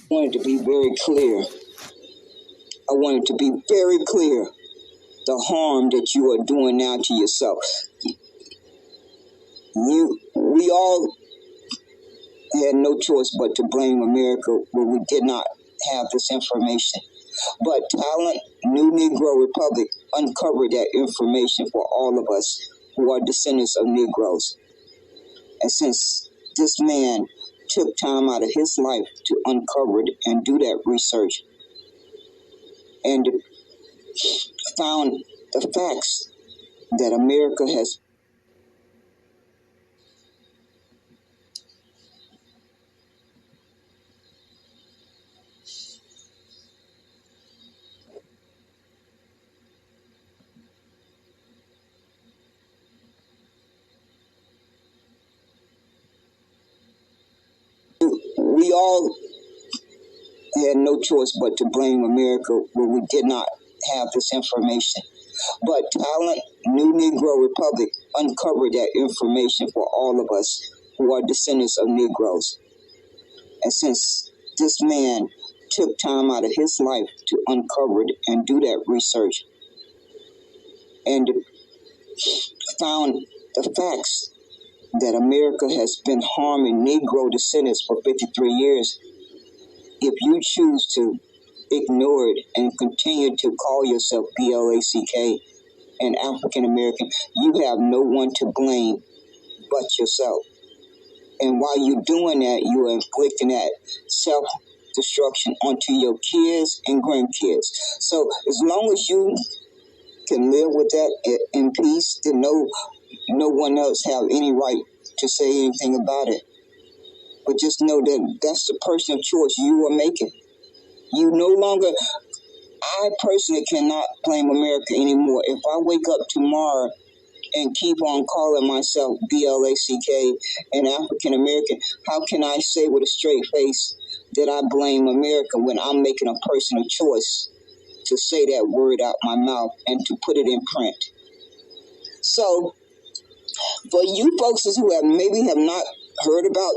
I wanted to be very clear. I wanted to be very clear the harm that you are doing now to yourself. We all had no choice but to blame America when we did not have this information. But Talent New Negro Republic uncovered that information for all of us who are descendants of Negroes. And since this man took time out of his life to uncover it and do that research and found the facts that America has we all had no choice but to blame America when we did not have this information. But Talent New Negro Republic uncovered that information for all of us who are descendants of Negroes. And since this man took time out of his life to uncover it and do that research and found the facts that America has been harming Negro descendants for 53 years, if you choose to ignore it and continue to call yourself BLACK and African American, you have no one to blame but yourself. And while you're doing that, you are inflicting that self-destruction onto your kids and grandkids. So as long as you can live with that in peace, then no one else have any right to say anything about it. But just know that that's the personal choice you are making. You no longer, I personally cannot blame America anymore. If I wake up tomorrow and keep on calling myself BLACK and African American, how can I say with a straight face that I blame America when I'm making a personal choice to say that word out my mouth and to put it in print? So, for you folks who have not heard about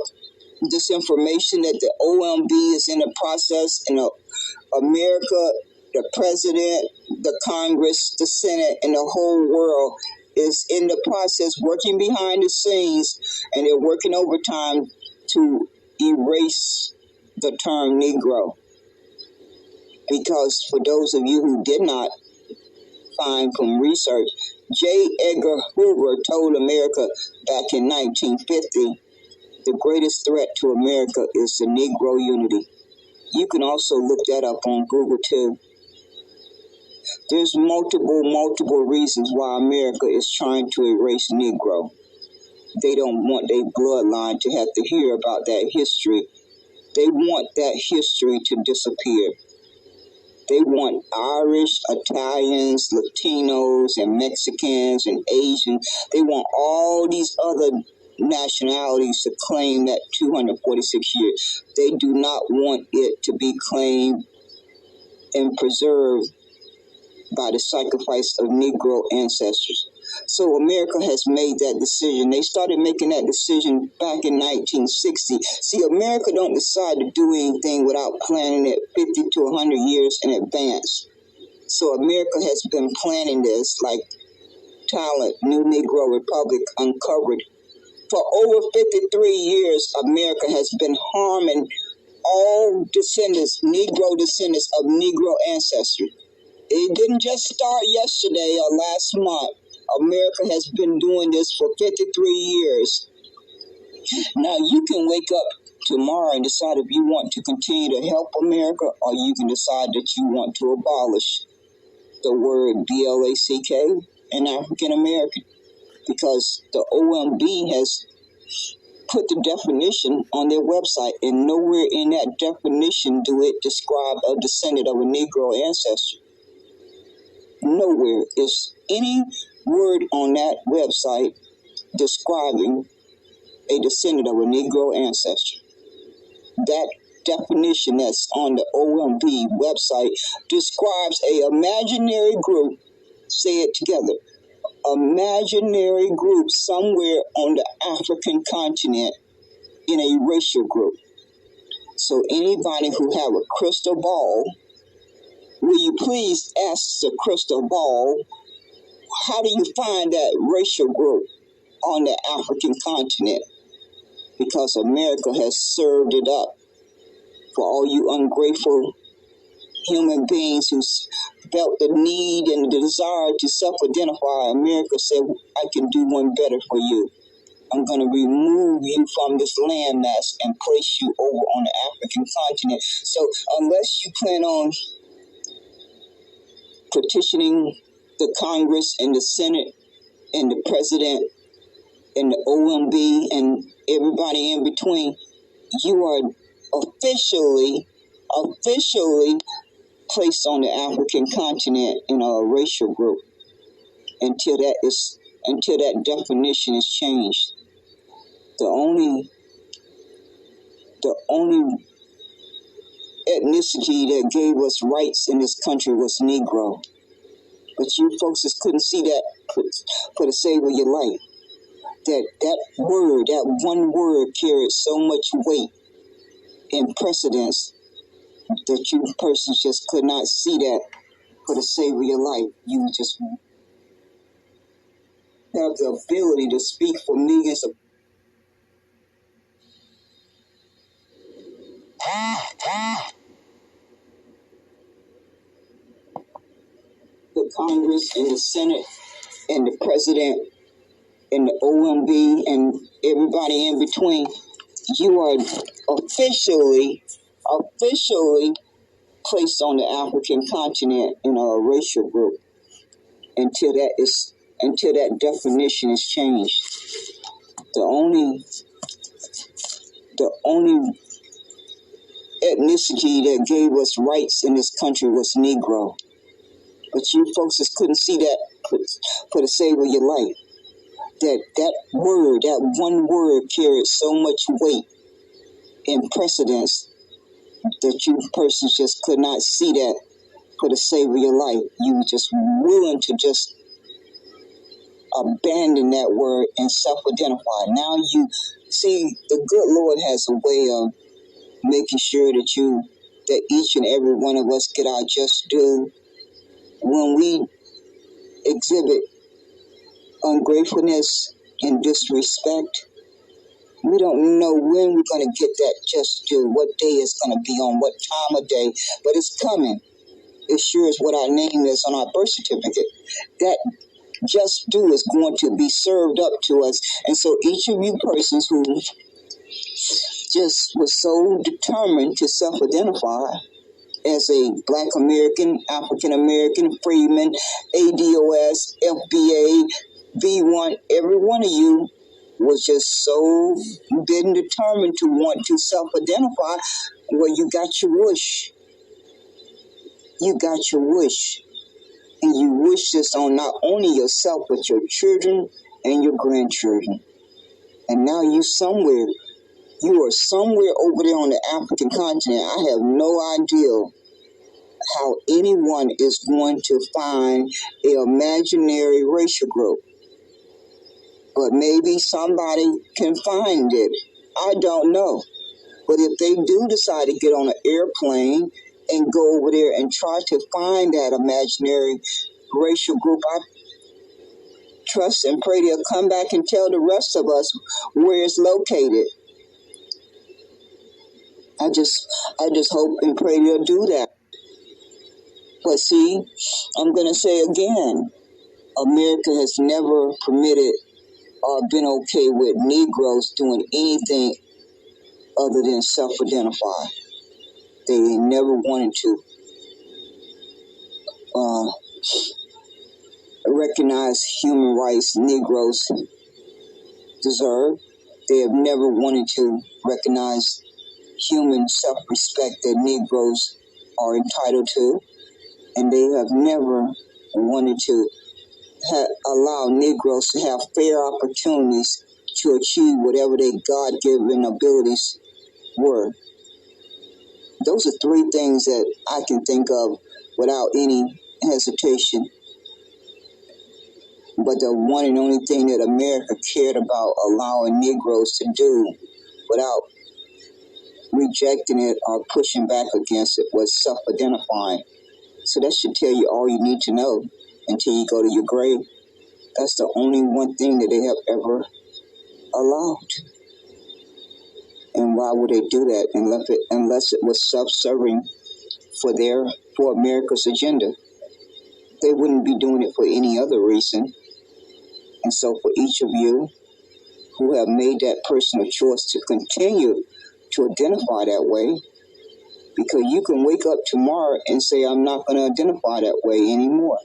this information that the OMB is in the process, America, the president, the Congress, the Senate, and the whole world is in the process working behind the scenes, and they're working overtime to erase the term Negro. Because for those of you who did not find from research, J. Edgar Hoover told America back in 1950, the greatest threat to America is the Negro unity. You can also look that up on Google too. There's multiple reasons why America is trying to erase Negro. They don't want their bloodline to have to hear about that history. They want that history to disappear. They want Irish, Italians, Latinos, and Mexicans, and Asians. They want all these other nationalities to claim that 246 years. They do not want it to be claimed and preserved by the sacrifice of Negro ancestors. So America has made that decision. They started making that decision back in 1960. See, America don't decide to do anything without planning it 50 to 100 years in advance. So America has been planning this, like Talent New Negro Republic uncovered. For over 53 years, America has been harming all descendants, Negro descendants of Negro ancestors. It didn't just start yesterday or last month. America has been doing this for 53 years. Now, you can wake up tomorrow and decide if you want to continue to help America, or you can decide that you want to abolish the word BLACK and African American, because the OMB has put the definition on their website, and nowhere in that definition do it describe a descendant of a Negro ancestor. Nowhere is any word on that website describing a descendant of a Negro ancestor. That definition that's on the OMB website describes a imaginary group, say it together, imaginary group somewhere on the African continent in a racial group. So anybody who have a crystal ball, will you please ask the crystal ball, how do you find that racial group on the African continent? Because America has served it up for all you ungrateful human beings who felt the need and the desire to self-identify. America said, I can do one better for you. I'm going to remove you from this landmass and place you over on the African continent. So unless you plan on petitioning the Congress and the Senate and the President and the OMB and everybody in between, you are officially placed on the African continent in a racial group until that definition is changed. The only ethnicity that gave us rights in this country was Negro. But you folks just couldn't see that for the sake of your life. That one word carried so much weight and precedence that you persons just could not see that for the sake of your life. You just have the ability to speak for millions of the Congress and the Senate and the President and the OMB and everybody in between. You are officially placed on the African continent in a racial group until that definition is changed. The only ethnicity that gave us rights in this country was Negro. But you folks just couldn't see that for the sake of your life. That one word carried so much weight and precedence that you persons just could not see that for the sake of your life. You were just willing to just abandon that word and self-identify. Now you see, the good Lord has a way of making sure that each and every one of us get our just due. When we exhibit ungratefulness and disrespect, we don't know when we're going to get that just due, what day it's going to be on, what time of day, but it's coming. It sure is what our name is on our birth certificate. That just due is going to be served up to us. And so each of you persons who just was so determined to self-identify as a Black American, African American, freedman, ADOS, FBA, V1, every one of you was just so been determined to want to self-identify. Well, you got your wish. You got your wish. And you wish this on not only yourself, but your children and your grandchildren. And now you are somewhere over there on the African continent. I have no idea how anyone is going to find an imaginary racial group. But maybe somebody can find it. I don't know. But if they do decide to get on an airplane and go over there and try to find that imaginary racial group, I trust and pray they'll come back and tell the rest of us where it's located. I just hope and pray they'll do that. But see, I'm going to say again, America has never permitted or been okay with Negroes doing anything other than self-identify. They never wanted to recognize human rights Negroes deserve. They have never wanted to recognize human self-respect that Negroes are entitled to. And they have never wanted to allow Negroes to have fair opportunities to achieve whatever their God-given abilities were. Those are three things that I can think of without any hesitation. But the one and only thing that America cared about allowing Negroes to do without rejecting it or pushing back against it was self-identifying. So that should tell you all you need to know until you go to your grave. That's the only one thing that they have ever allowed. And why would they do that unless it was self-serving for America's agenda? They wouldn't be doing it for any other reason. And so for each of you who have made that personal choice to continue to identify that way, because you can wake up tomorrow and say, I'm not going to identify that way anymore.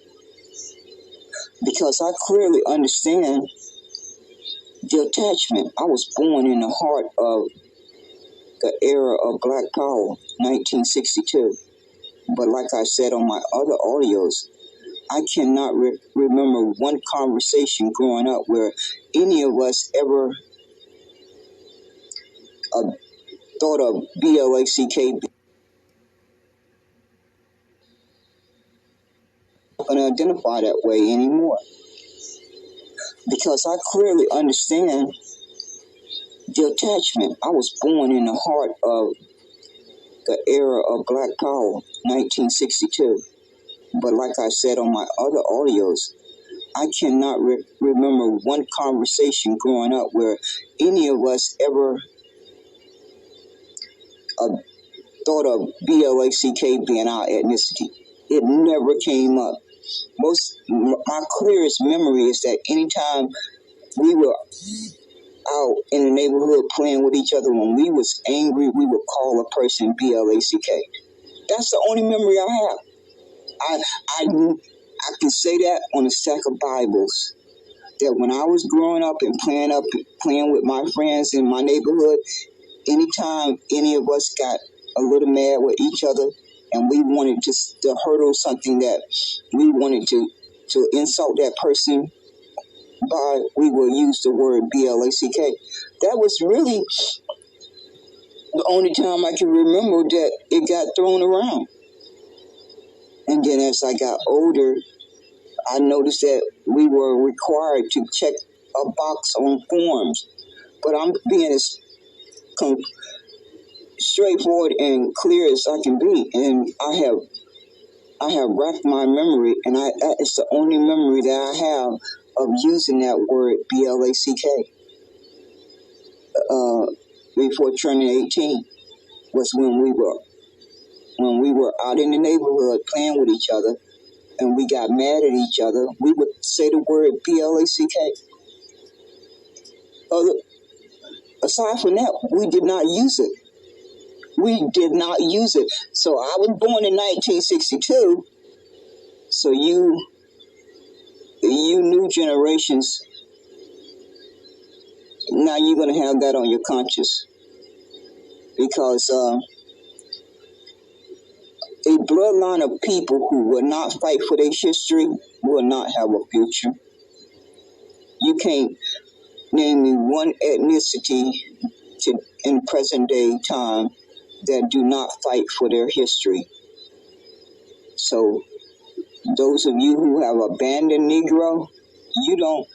Because I clearly understand the attachment. I was born in the heart of the era of Black Power, 1962. But like I said on my other audios, I cannot remember one conversation growing up where any of us ever thought of BLACK. Going to identify that way anymore. Because I clearly understand the attachment. I was born in the heart of the era of Black Power, 1962. But like I said on my other audios, I cannot remember one conversation growing up where any of us ever thought of BLACK being our ethnicity. It never came up. My clearest memory is that anytime we were out in the neighborhood playing with each other, when we was angry, we would call a person BLACK. That's the only memory I have. I can say that on a stack of Bibles. That when I was growing up and playing with my friends in my neighborhood, anytime any of us got a little mad with each other and we wanted to hurdle something that we wanted to insult that person by, we will use the word BLACK. That was really the only time I can remember that it got thrown around. And then as I got older, I noticed that we were required to check a box on forms. But I'm being as straightforward and clear as I can be. And I have racked my memory, and that is the only memory that I have of using that word BLACK before turning 18 was when we were out in the neighborhood playing with each other and we got mad at each other. We would say the word BLACK. Aside from that, we did not use it. We did not use it. So I was born in 1962. So you new generations, now you're going to have that on your conscience. Because a bloodline of people who will not fight for their history will not have a future. You can't name me one ethnicity in present day time that do not fight for their history. So those of you who have abandoned Negro, you don't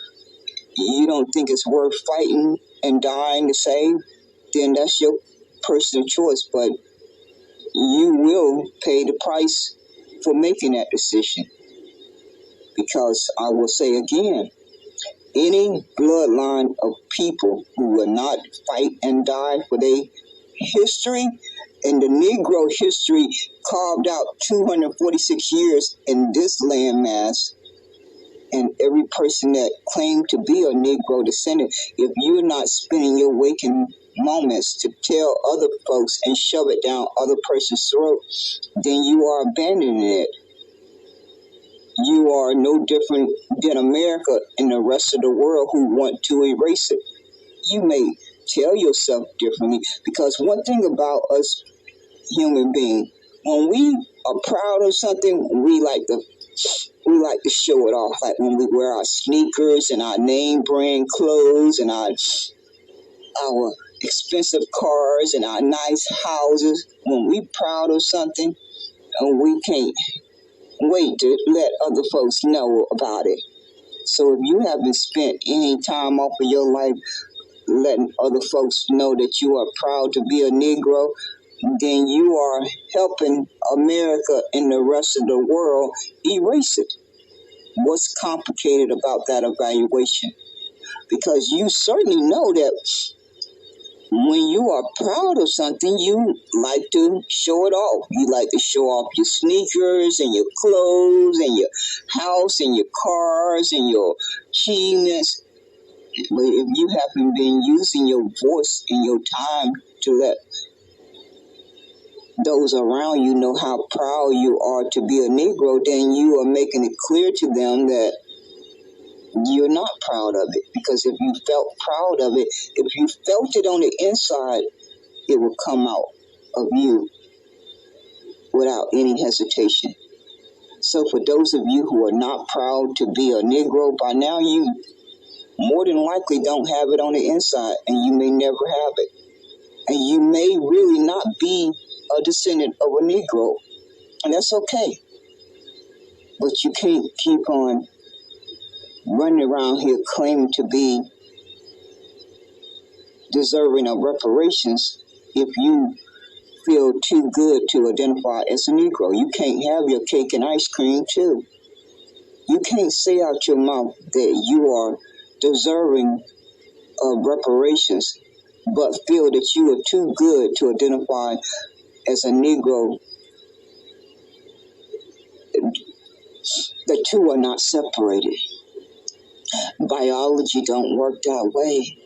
think it's worth fighting and dying to save, then that's your personal choice, but you will pay the price for making that decision. Because I will say again, any bloodline of people who will not fight and die for their history, and the Negro history carved out 246 years in this landmass, and every person that claimed to be a Negro descendant, if you're not spending your waking moments to tell other folks and shove it down other person's throat, then you are abandoning it. You are no different than America and the rest of the world who want to erase it. You may tell yourself differently, because one thing about us human beings, when we are proud of something, we like to show it off. Like when we wear our sneakers and our name brand clothes and our expensive cars and our nice houses. When we proud of something, and we can't wait to let other folks know about it. So if you haven't spent any time off of your life letting other folks know that you are proud to be a Negro, then you are helping America and the rest of the world erase it. What's complicated about that evaluation? Because you certainly know that when you are proud of something, you like to show it off. You like to show off your sneakers and your clothes and your house and your cars and your achievements. But if you haven't been using your voice and your time to let those around you know how proud you are to be a Negro, then you are making it clear to them that you're not proud of it. Because if you felt proud of it, if you felt it on the inside, it will come out of you without any hesitation. So for those of you who are not proud to be a Negro, by now you more than likely don't have it on the inside, and you may never have it. And you may really not be a descendant of a Negro, and that's okay. But you can't keep on running around here claiming to be deserving of reparations if you feel too good to identify as a Negro. You can't have your cake and ice cream too. You can't say out your mouth that you are deserving of reparations, but feel that you are too good to identify as a Negro. The two are not separated. Biology don't work that way.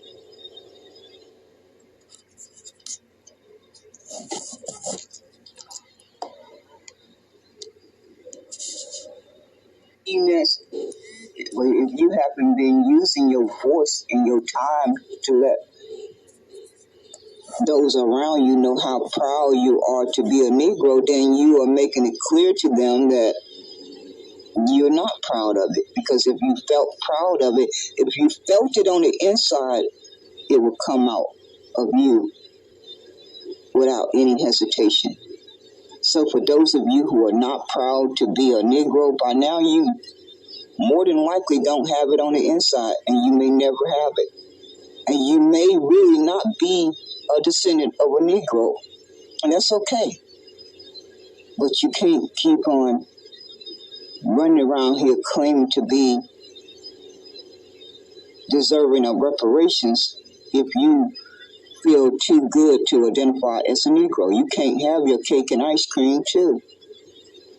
If you haven't been using your voice and your time to let those around you know how proud you are to be a Negro, then you are making it clear to them that you're not proud of it. Because if you felt proud of it, if you felt it on the inside, it will come out of you without any hesitation. So for those of you who are not proud to be a Negro, by now you more than likely don't have it on the inside, and you may never have it. And you may really not be a descendant of a Negro, and that's okay. But you can't keep on running around here claiming to be deserving of reparations if you feel too good to identify as a Negro. You can't have your cake and ice cream too.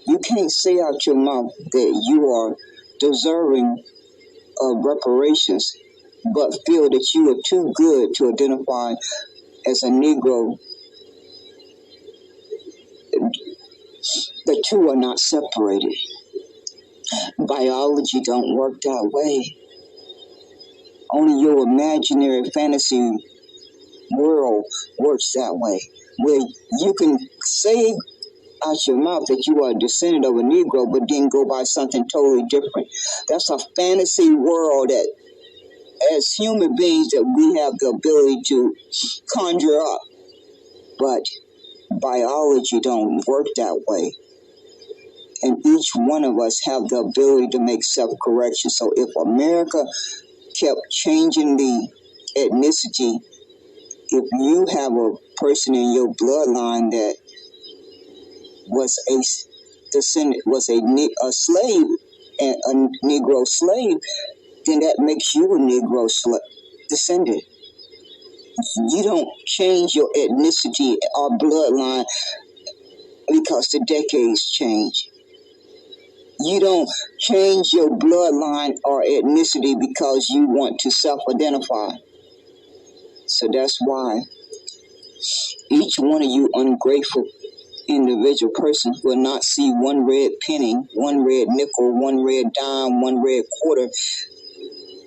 You can't say out your mouth that you are deserving of reparations, but feel that you are too good to identify as a Negro. The two are not separated. Biology don't work that way. Only your imaginary fantasy world works that way, where you can say out your mouth that you are a descendant of a Negro, but then go by something totally different. That's a fantasy world that, as human beings, that we have the ability to conjure up. But biology don't work that way. And each one of us have the ability to make self-correction. So if America kept changing the ethnicity, if you have a person in your bloodline that was a descendant, was a slave, and a Negro slave, then that makes you a Negro descendant. You don't change your ethnicity or bloodline because the decades change. You don't change your bloodline or ethnicity because you want to self-identify. So that's why each one of you ungrateful individual persons will not see one red penny, one red nickel, one red dime, one red quarter.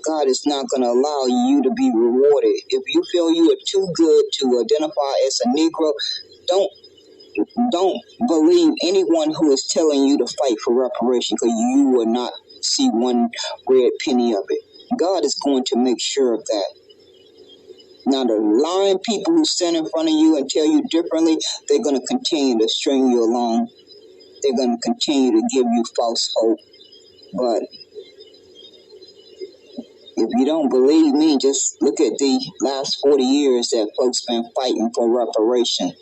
God is not going to allow you to be rewarded. If you feel you are too good to identify as a Negro, don't believe anyone who is telling you to fight for reparation, because you will not see one red penny of it. God is going to make sure of that. Now, the lying people who stand in front of you and tell you differently, they're going to continue to string you along. They're going to continue to give you false hope. But If you don't believe me, just look at the last 40 years that folks been fighting for reparation.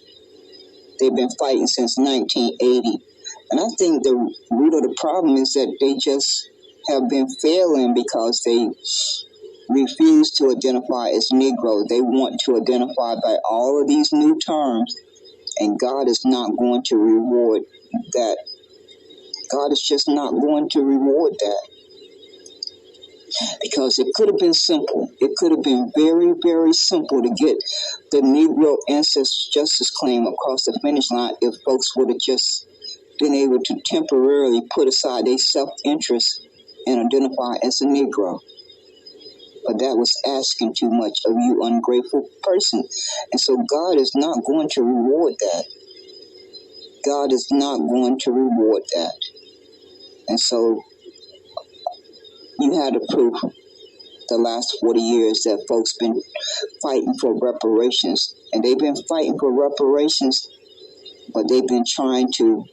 They've been fighting since 1980. And I think the root of the problem is that they just have been failing because they refuse to identify as Negro. They want to identify by all of these new terms, and God is not going to reward that. God is just not going to reward that. Because it could have been simple. It could have been very, very simple to get the Negro ancestors justice claim across the finish line if folks would have just been able to temporarily put aside their self-interest and identify as a Negro. But that was asking too much of you, ungrateful person. And so God is not going to reward that. God is not going to reward that. And so you had the proof the last 40 years that folks been fighting for reparations. And they've been fighting for reparations, but they've been trying to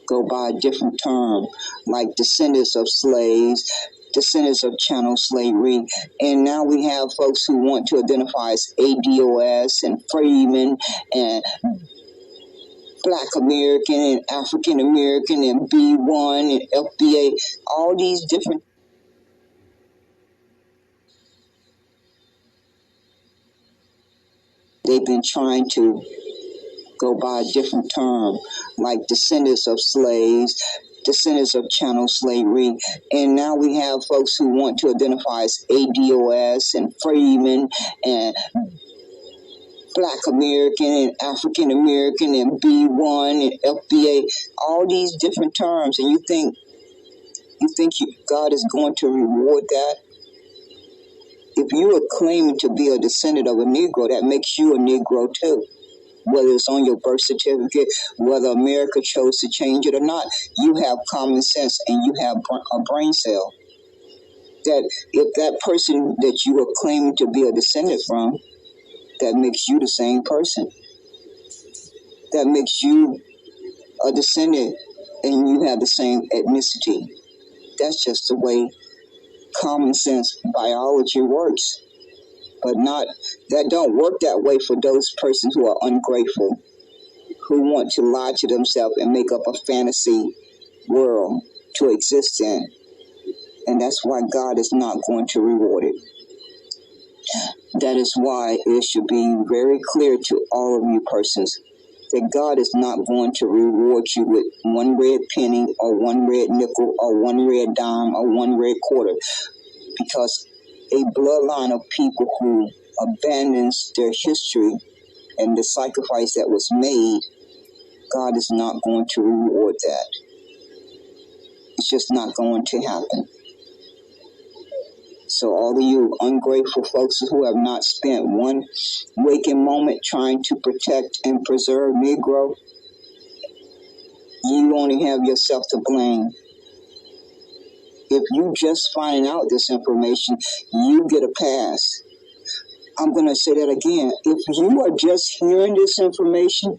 go by a different term, like descendants of slaves, descendants of chattel slavery. And now we have folks who want to identify as ADOS and freemen and Blk American and African American and B1 and FBA, all these different. They've been trying to go by a different term, like descendants of slaves, descendants of chattel slavery. And now we have folks who want to identify as ADOS and freemen and Blk American and African American and B1 and FBA, all these different terms. And you think God is going to reward that? If you are claiming to be a descendant of a Negro, that makes you a Negro too. Whether it's on your birth certificate, whether America chose to change it or not, you have common sense and you have a brain cell. That if that person that you are claiming to be a descendant from, that makes you the same person. That makes you a descendant and you have the same ethnicity. That's just the way common sense biology works. But that don't work that way for those persons who are ungrateful, who want to lie to themselves and make up a fantasy world to exist in. And that's why God is not going to reward it. That is why it should be very clear to all of you persons that God is not going to reward you with one red penny or one red nickel or one red dime or one red quarter, because a bloodline of people who abandons their history and the sacrifice that was made, God is not going to reward that. It's just not going to happen. So all of you ungrateful folks who have not spent one waking moment trying to protect and preserve Negro, you only have yourself to blame. If you just find out this information, you get a pass. I'm going to say that again. If you are just hearing this information,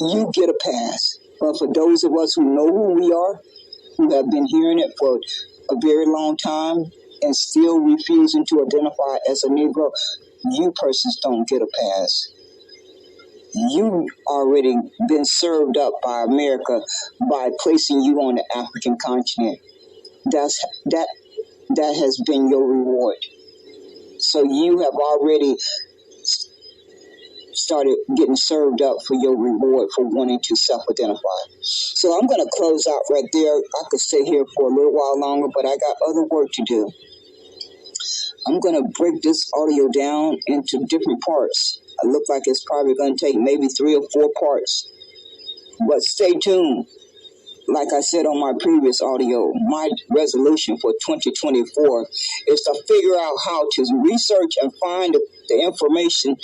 you get a pass. But for those of us who know who we are, who have been hearing it for a very long time and still refusing to identify as a Negro, you persons don't get a pass. You already been served up by America by placing you on the African continent. That has been your reward. So you have already started getting served up for your reward for wanting to self-identify. So I'm going to close out right there. I could stay here for a little while longer, but I got other work to do. I'm going to break this audio down into different parts. It looks like it's probably going to take maybe 3 or 4 parts. But stay tuned. Like I said on my previous audio, my resolution for 2024 is to figure out how to research and find the information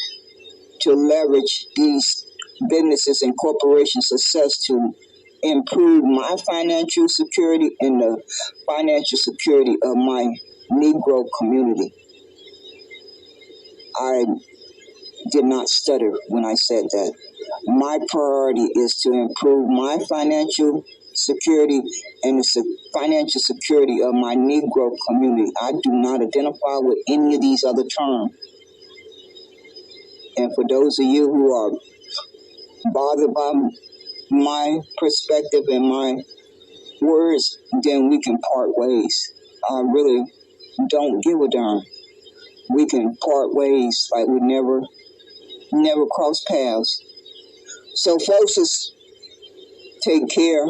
to leverage these businesses and corporations' success to improve my financial security and the financial security of my Negro community. I did not stutter when I said that. My priority is to improve my financial security and the financial security of my Negro community. I do not identify with any of these other terms. And for those of you who are bothered by my perspective and my words, then we can part ways. I really don't give a darn. We can part ways like we never crossed paths. So folks, just take care.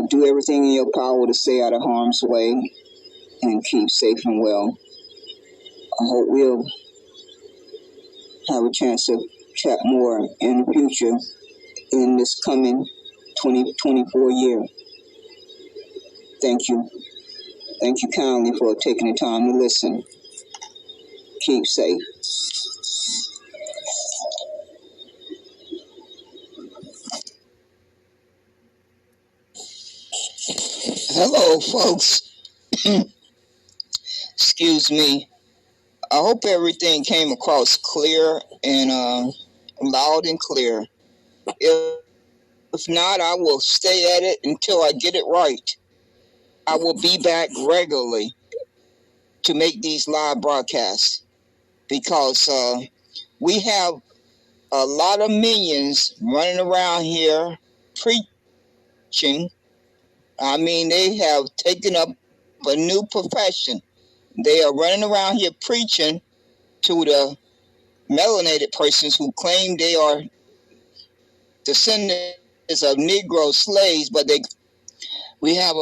Do everything in your power to stay out of harm's way and keep safe and well. I hope we'll have a chance to chat more in the future in this coming 2024 year. Thank you. Thank you kindly for taking the time to listen. Keep safe. Hello, folks. Excuse me. I hope everything came across clear and loud and clear. If not, I will stay at it until I get it right. I will be back regularly to make these live broadcasts because we have a lot of minions running around here preaching. I mean, they have taken up a new profession. They are running around here preaching to the melanated persons who claim they are descendants of Negro slaves, but we have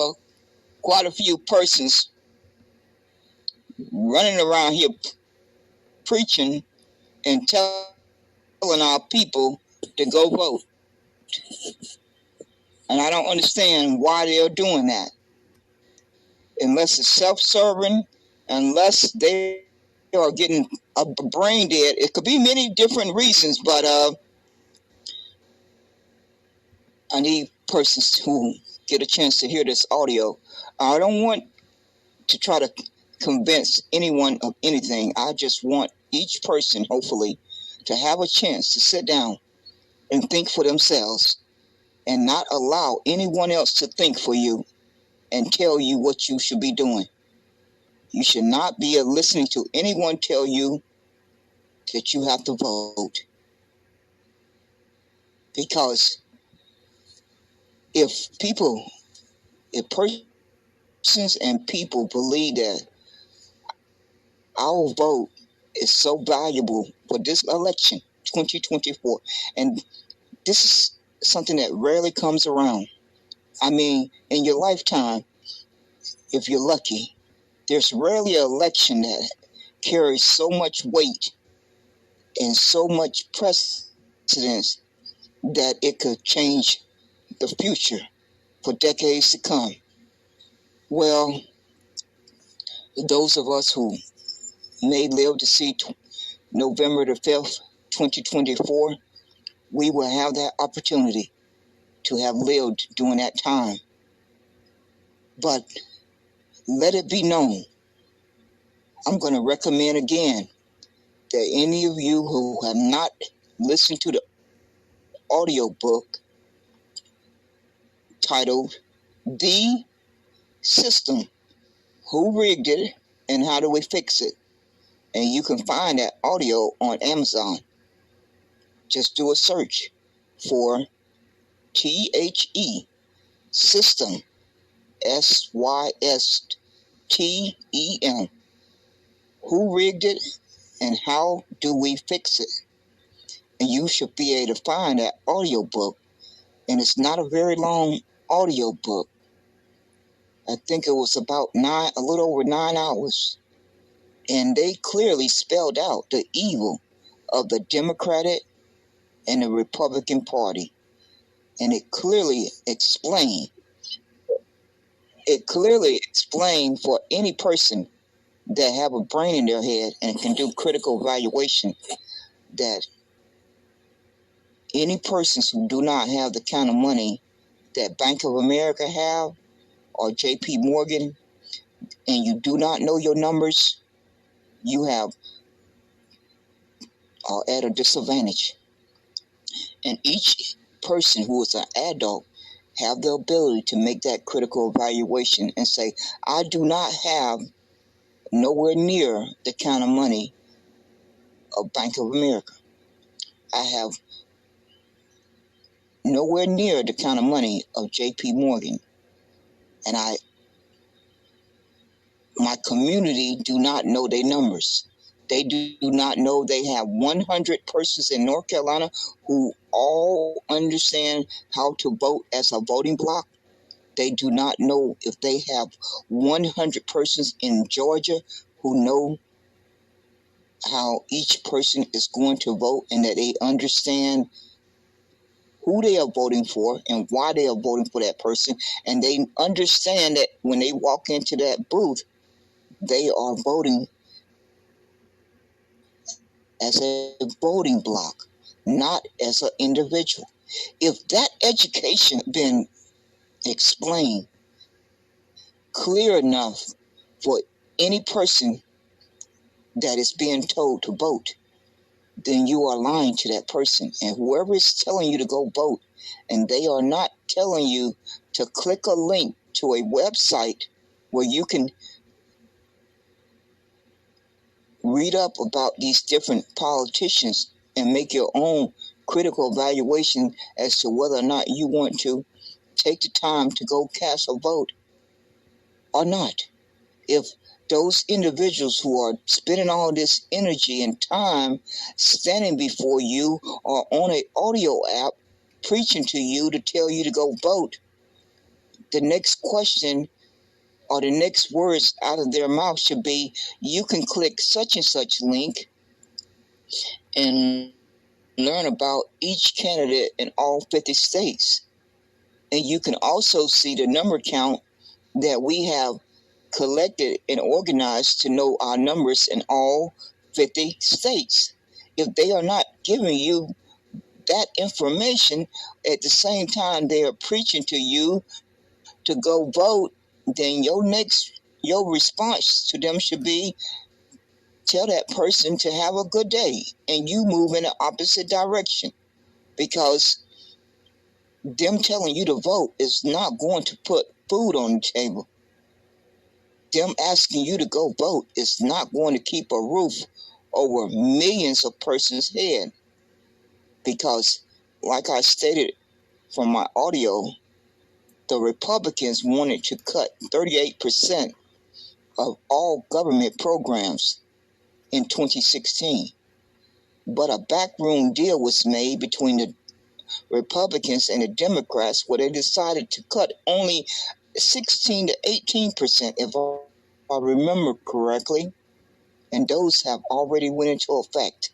quite a few persons running around here preaching and telling our people to go vote. And I don't understand why they're doing that. Unless it's self-serving, unless they are getting a brain dead. It could be many different reasons, but I need persons who get a chance to hear this audio. I don't want to try to convince anyone of anything. I just want each person, hopefully, to have a chance to sit down and think for themselves and not allow anyone else to think for you and tell you what you should be doing. You should not be listening to anyone tell you that you have to vote. Because if persons and people believe that our vote is so valuable for this election, 2024, and this is something that rarely comes around. I mean, in your lifetime, if you're lucky, there's rarely an election that carries so much weight and so much precedence that it could change the future for decades to come. Well, those of us who may live to see November the 5th, 2024, we will have that opportunity to have lived during that time. But let it be known, I'm going to recommend again that any of you who have not listened to the audiobook titled The System, Who Rigged It and How Do We Fix It? And you can find that audio on Amazon. Just do a search for THE System, SYSTEM. Who rigged it and how do we fix it? And you should be able to find that audiobook. And it's not a very long audiobook. I think it was about a little over 9 hours. And they clearly spelled out the evil of the Democratic and the Republican Party. And it clearly explained for any person that have a brain in their head and can do critical evaluation that any persons who do not have the kind of money that Bank of America have or JP Morgan, and you do not know your numbers, you are at a disadvantage. And each person who is an adult have the ability to make that critical evaluation and say, I do not have nowhere near the kind of money of Bank of America. I have nowhere near the kind of money of JP Morgan. And my community do not know their numbers. They do not know they have 100 persons in North Carolina who all understand how to vote as a voting block. They do not know if they have 100 persons in Georgia who know how each person is going to vote and that they understand who they are voting for and why they are voting for that person. And they understand that when they walk into that booth, they are voting as a voting block, not as an individual. If that education had been explained clear enough for any person that is being told to vote, then you are lying to that person. And whoever is telling you to go vote, and they are not telling you to click a link to a website where you can read up about these different politicians and make your own critical evaluation as to whether or not you want to take the time to go cast a vote or not. If those individuals who are spending all this energy and time standing before you or on an audio app preaching to you to tell you to go vote, the next question or the next words out of their mouth should be, you can click such and such link and learn about each candidate in all 50 states. And you can also see the number count that we have collected and organized to know our numbers in all 50 states. If they are not giving you that information at the same time they are preaching to you to go vote, then your response to them should be, tell that person to have a good day, and you move in the opposite direction, because them telling you to vote is not going to put food on the table. Them asking you to go vote is not going to keep a roof over millions of persons' head, because, like I stated from my audio, the Republicans wanted to cut 38% of all government programs in 2016. But a backroom deal was made between the Republicans and the Democrats where they decided to cut only 16 to 18%, if I remember correctly. And those have already went into effect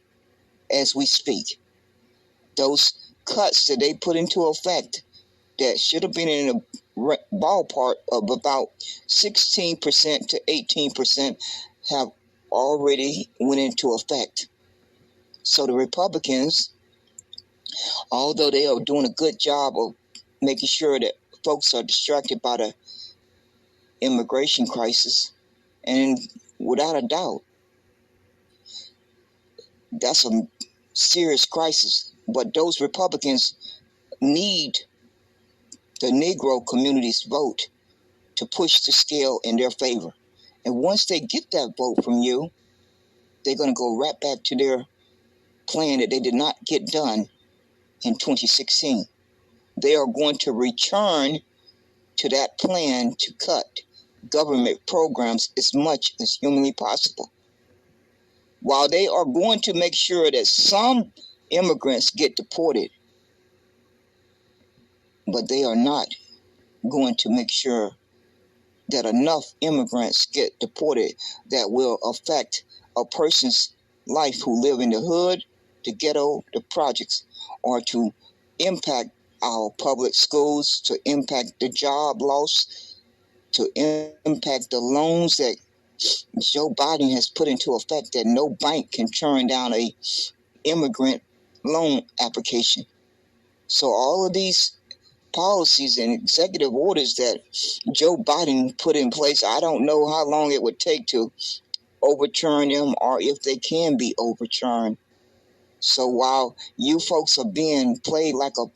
as we speak. Those cuts that they put into effect that should have been in a ballpark of about 16% to 18% have already went into effect. So the Republicans, although they are doing a good job of making sure that folks are distracted by the immigration crisis, and without a doubt, that's a serious crisis. But those Republicans need the Negro community's vote to push the scale in their favor. And once they get that vote from you, they're going to go right back to their plan that they did not get done in 2016. They are going to return to that plan to cut government programs as much as humanly possible. While they are going to make sure that some immigrants get deported, but they are not going to make sure that enough immigrants get deported that will affect a person's life who live in the hood, the ghetto, the projects, or to impact our public schools, to impact the job loss, to impact the loans that Joe Biden has put into effect, that no bank can turn down a immigrant loan application. So all of these policies and executive orders that Joe Biden put in place, I don't know how long it would take to overturn them or if they can be overturned. So while you folks are being played like a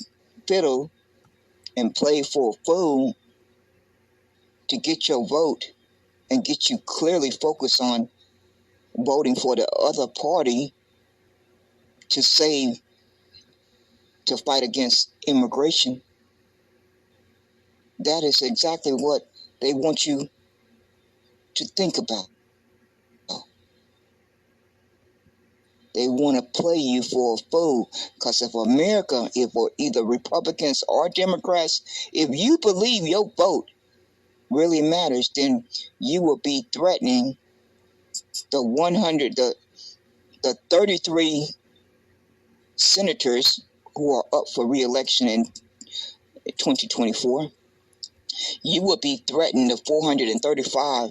fiddle and play for a fool to get your vote and get you clearly focused on voting for the other party to fight against immigration. That is exactly what they want you to think about. They want to play you for a fool, because if either Republicans or Democrats, if you believe your vote really matters, then you will be threatening the 33 senators who are up for re-election in 2024. You will be threatening the 435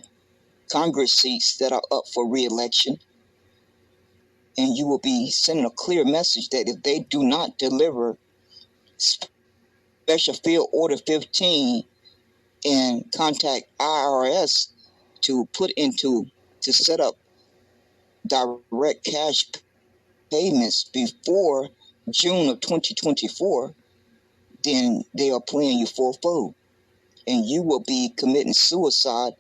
Congress seats that are up for re-election. And you will be sending a clear message that if they do not deliver Special Field Order 15 and contact IRS to set up direct cash payments before June of 2024, then they are playing you for a fool. And you will be committing suicide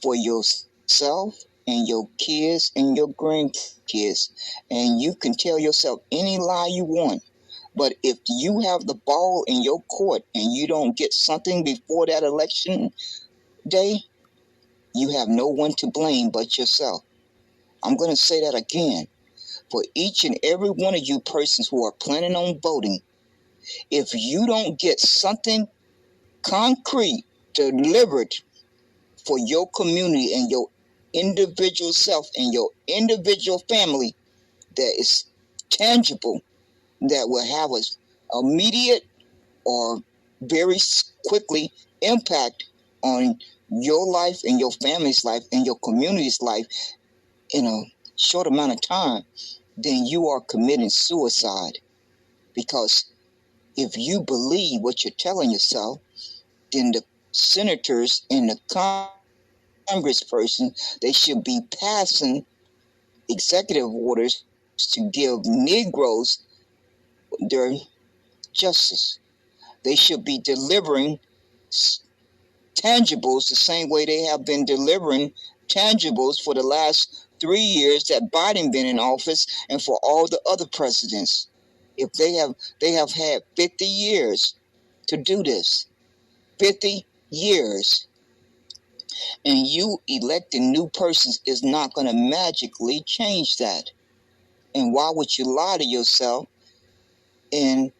for yourself and your kids and your grandkids. And you can tell yourself any lie you want. But if you have the ball in your court and you don't get something before that election day, you have no one to blame but yourself. I'm going to say that again. For each and every one of you persons who are planning on voting, if you don't get something concrete delivered for your community and your individual self and your individual family that is tangible, that will have an immediate or very quickly impact on your life and your family's life and your community's life in a short amount of time, then you are committing suicide. Because if you believe what you're telling yourself, then the senators and the congressperson, they should be passing executive orders to give Negroes their justice. They should be delivering tangibles the same way they have been delivering tangibles for the last 3 years that Biden been in office, and for all the other presidents. If they have had 50 years to do this. 50 years. And you electing new persons is not going to magically change that. And why would you lie to yourself and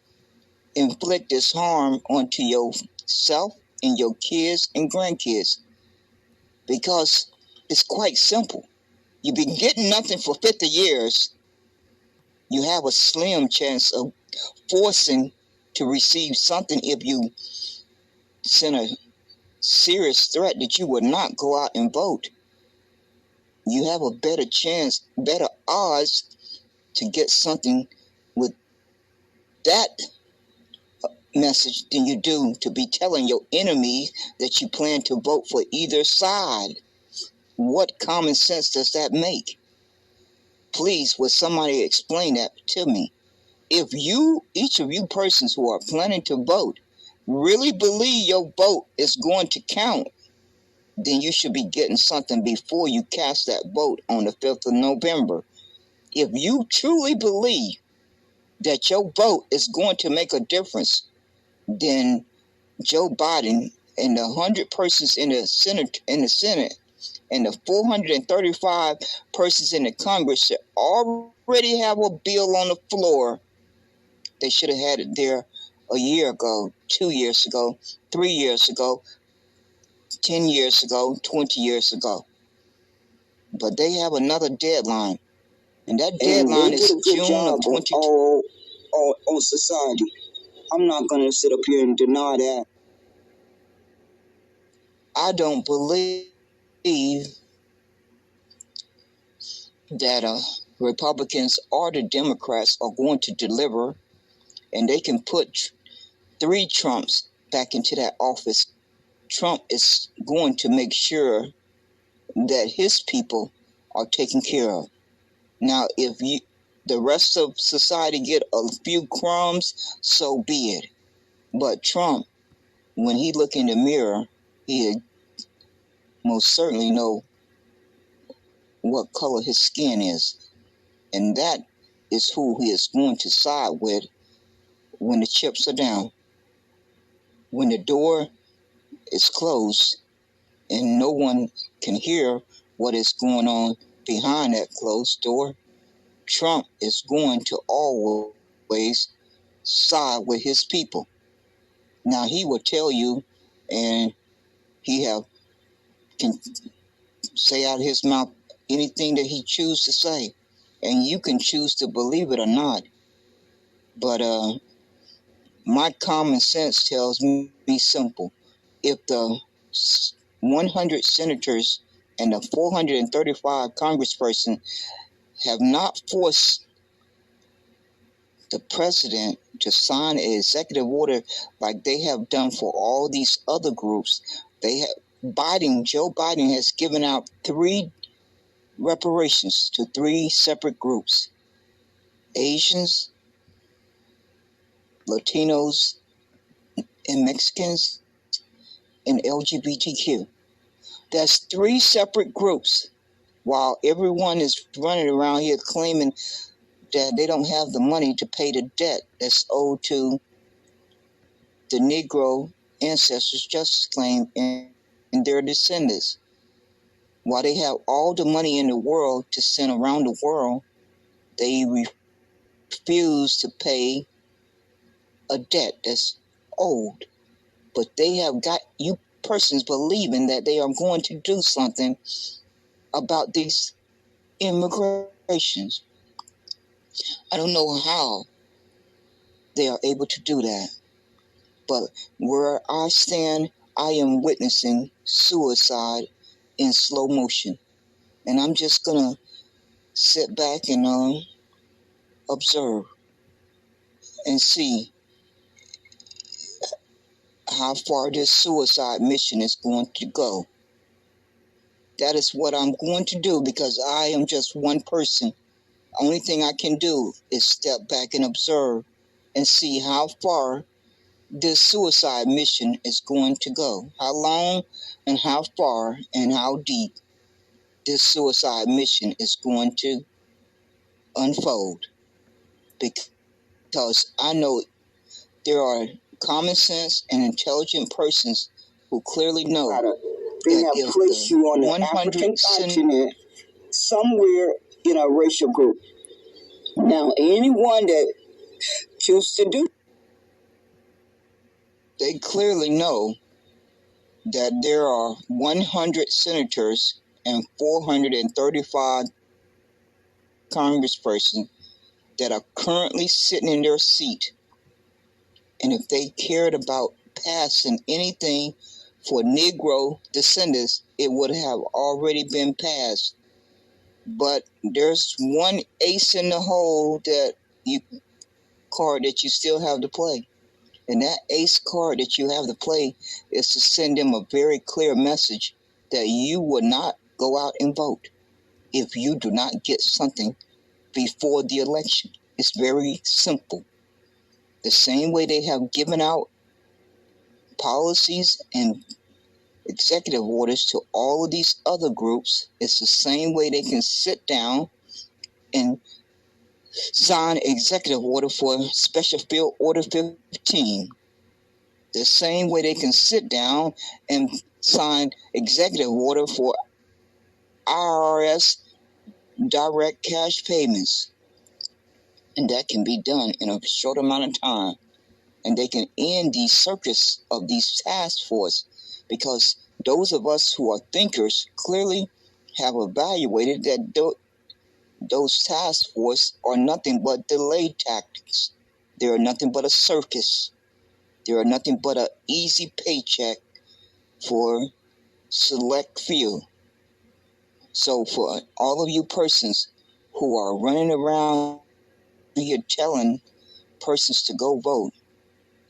inflict this harm onto yourself and your kids and grandkids? Because it's quite simple. You've been getting nothing for 50 years. You have a slim chance of forcing to receive something if you send a serious threat that you would not go out and vote. You have a better chance, better odds to get something with that message than you do to be telling your enemy that you plan to vote for either side. What common sense does that make? Please, would somebody explain that to me? If each of you persons who are planning to vote, really believe your vote is going to count, then you should be getting something before you cast that vote on the 5th of November. If you truly believe that your vote is going to make a difference, then Joe Biden and the 100 persons in the Senate and the 435 persons in the Congress should already have a bill on the floor. They should have had it there a year ago, 2 years ago, 3 years ago, 10 years ago, 20 years ago. But they have another deadline. And that deadline is June of 2020. On society. I'm not going to sit up here and deny that. I don't believe that Republicans or the Democrats are going to deliver, and they can put 3 Trumps back into that office. Trump is going to make sure that his people are taken care of. Now, if the rest of society get a few crumbs, so be it. But Trump when he look in the mirror, he most certainly know what color his skin is. And that is who he is going to side with when the chips are down. When the door is closed and no one can hear what is going on behind that closed door, Trump is going to always side with his people. Now, he will tell you, and can say out of his mouth anything that he chooses to say, and you can choose to believe it or not. But my common sense tells me simple. If the 100 senators and the 435 congresspersons have not forced the president to sign an executive order like they have done for all these other groups, Joe Biden has given out 3 reparations to 3 separate groups: Asians, Latinos, and Mexicans, and LGBTQ. That's 3 separate groups, while everyone is running around here claiming that they don't have the money to pay the debt that's owed to the Negro ancestors' justice claim and their descendants. While they have all the money in the world to send around the world, they refuse to pay a debt that's owed. But they have got you persons believing that they are going to do something about these immigrations. I don't know how they are able to do that. But where I stand, I am witnessing suicide in slow motion. And I'm just going to sit back and observe and see how far this suicide mission is going to go. That is what I'm going to do, because I am just one person. Only thing I can do is step back and observe and see how far this suicide mission is going to go. How long and how far and how deep this suicide mission is going to unfold. Because I know there are common sense and intelligent persons who clearly know they have placed you on the African continent somewhere in a racial group. Now, anyone that chooses to do, they clearly know that there are 100 senators and 435 congresspersons that are currently sitting in their seat. And if they cared about passing anything for Negro descendants, it would have already been passed. But there's one ace in the hole card that you still have to play. And that ace card that you have to play is to send them a very clear message that you will not go out and vote if you do not get something before the election. It's very simple. The same way they have given out policies and executive orders to all of these other groups, it's the same way they can sit down and sign executive order for Special Field Order 15. The same way they can sit down and sign executive order for IRS direct cash payments. And that can be done in a short amount of time. And they can end the circus of these task force, because those of us who are thinkers clearly have evaluated that those task force are nothing but delay tactics. They are nothing but a circus. They are nothing but an easy paycheck for select few. So for all of you persons who are running around here telling persons to go vote,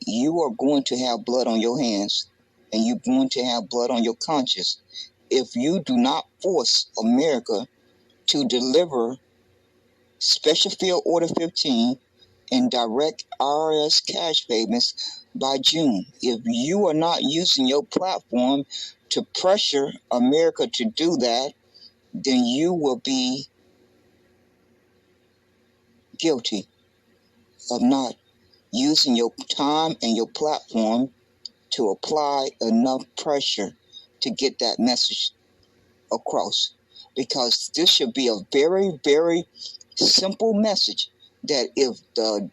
you are going to have blood on your hands, and you're going to have blood on your conscience if you do not force America to deliver Special Field Order 15 and direct IRS cash payments by June. If you are not using your platform to pressure America to do that, then you will be guilty of not using your time and your platform to apply enough pressure to get that message across. Because this should be a very, very simple message that if the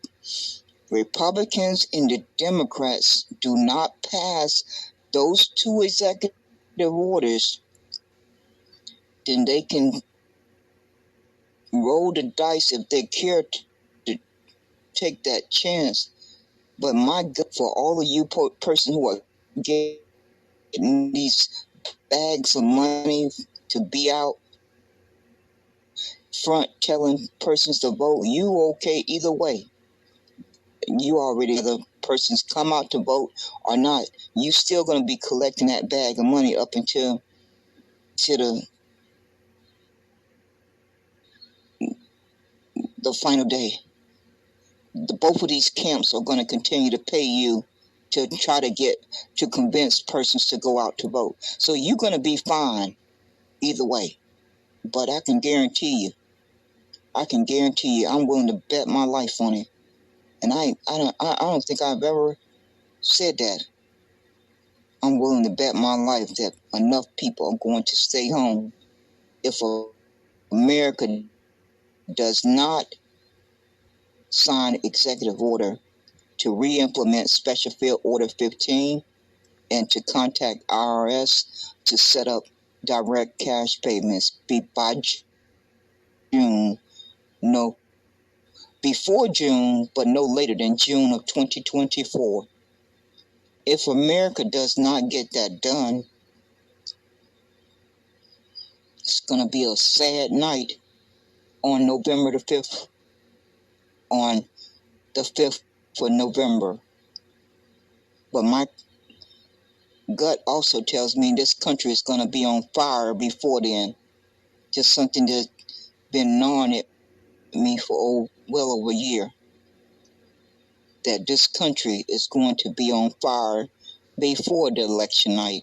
Republicans and the Democrats do not pass those two executive orders, then they can roll the dice if they care to take that chance. But my God, for all of you persons who are getting these bags of money to be out front telling persons to vote, you okay either way. You already, the persons come out to vote or not, you still going to be collecting that bag of money up until the final day. Both of these camps are going to continue to pay you to try to convince persons to go out to vote. So you're going to be fine either way. But I can guarantee you, I'm willing to bet my life on it. And I don't think I've ever said that. I'm willing to bet my life that enough people are going to stay home if America does not sign executive order to re-implement Special Field Order 15 and to contact IRS to set up direct cash payments by June. No, before June, but no later than June of 2024. If America does not get that done, it's going to be a sad night on November the 5th, on the 5th of November. But my gut also tells me this country is going to be on fire before then. Just something that's been gnawing at me for well over a year. That this country is going to be on fire before the election night.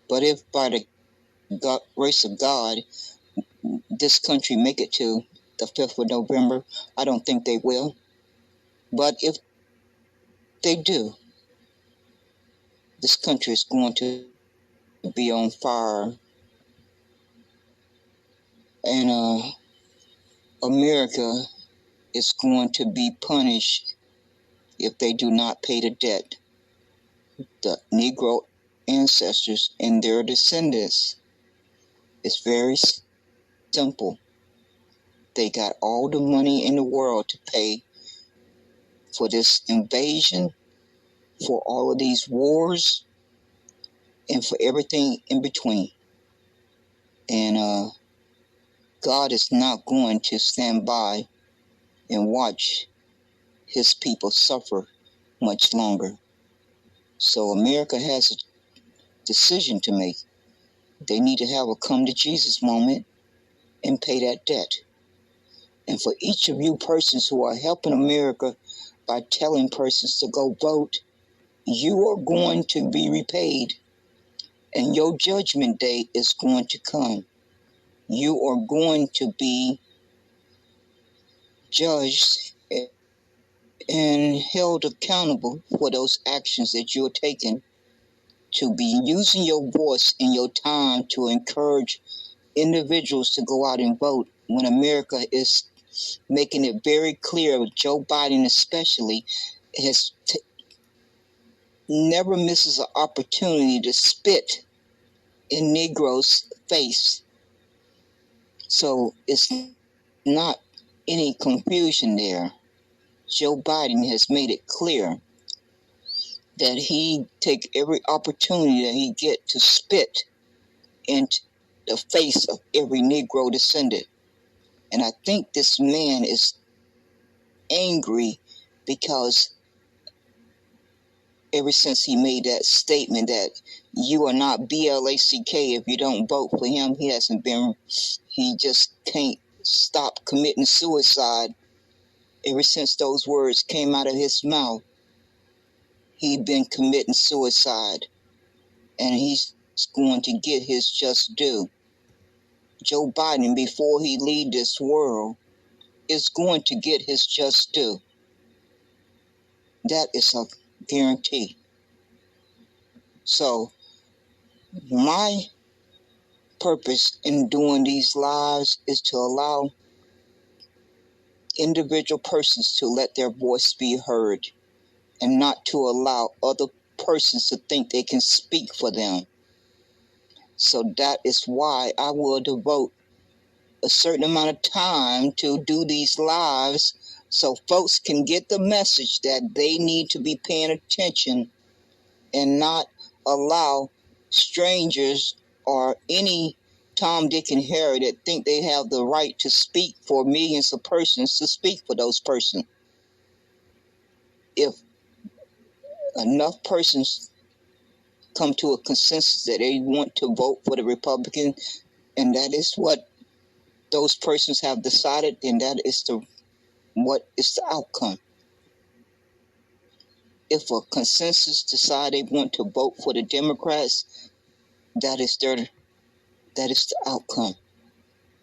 But if by the grace of God, this country make it to the 5th of November, I don't think they will. But if they do, this country is going to be on fire. And America is going to be punished if they do not pay the debt. The Negro ancestors and their descendants. It's very simple. They got all the money in the world to pay for this invasion, for all of these wars, and for everything in between. And God is not going to stand by and watch his people suffer much longer. So America has a decision to make. They need to have a come to Jesus moment and pay that debt. And for each of you persons who are helping America by telling persons to go vote, you are going to be repaid. And your judgment day is going to come. You are going to be judged and held accountable for those actions that you're taking, to be using your voice and your time to encourage individuals to go out and vote when America is making it very clear, Joe Biden especially, has never misses an opportunity to spit in Negroes' face. So it's not any confusion there. Joe Biden has made it clear that he take every opportunity that he get to spit into the face of every Negro descendant. And I think this man is angry because ever since he made that statement that you are not BLACK if you don't vote for him, he just can't stop committing suicide Ever since those words came out of his mouth, he'd been committing suicide, and he's going to get his just due. Joe Biden, before he leave this world, is going to get his just due. That is a guarantee. So, my purpose in doing these lives is to allow individual persons to let their voice be heard, and not to allow other persons to think they can speak for them. So that is why I will devote a certain amount of time to do these lives, so folks can get the message that they need to be paying attention and not allow strangers or any Tom, Dick, and Harry that think they have the right to speak for millions of persons to speak for those persons. If enough persons come to a consensus that they want to vote for the Republican, and that is what those persons have decided, then that is what is the outcome. If a consensus decide they want to vote for the Democrats, that is the outcome.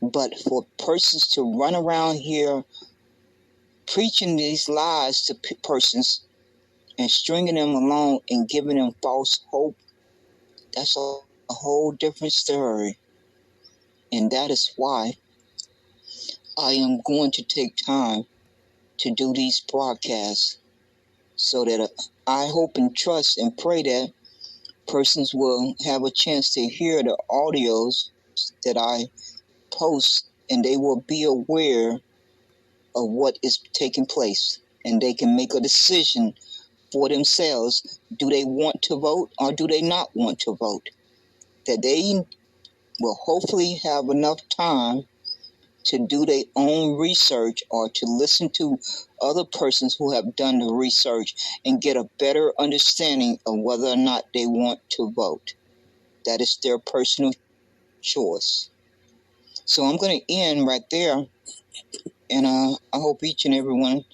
But for persons to run around here preaching these lies to persons and stringing them along and giving them false hope, that's a whole different story. And that is why I am going to take time to do these broadcasts, so that I hope and trust and pray that persons will have a chance to hear the audios that I post, and they will be aware of what is taking place, and they can make a decision for themselves. Do they want to vote or do they not want to vote? That they will hopefully have enough time to do their own research or to listen to other persons who have done the research and get a better understanding of whether or not they want to vote. That is their personal choice. So I'm going to end right there, and I hope each and every one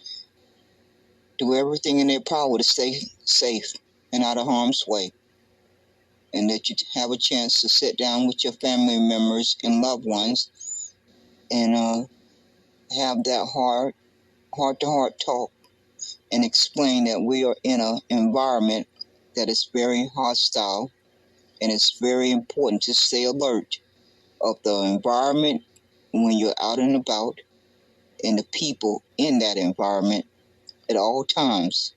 do everything in their power to stay safe and out of harm's way, and that you have a chance to sit down with your family members and loved ones and have that heart-to-heart talk and explain that we are in an environment that is very hostile, and it's very important to stay alert of the environment when you're out and about and the people in that environment at all times.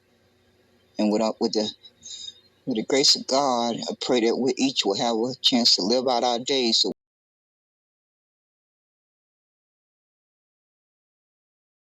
And with the grace of God, I pray that we each will have a chance to live out our days so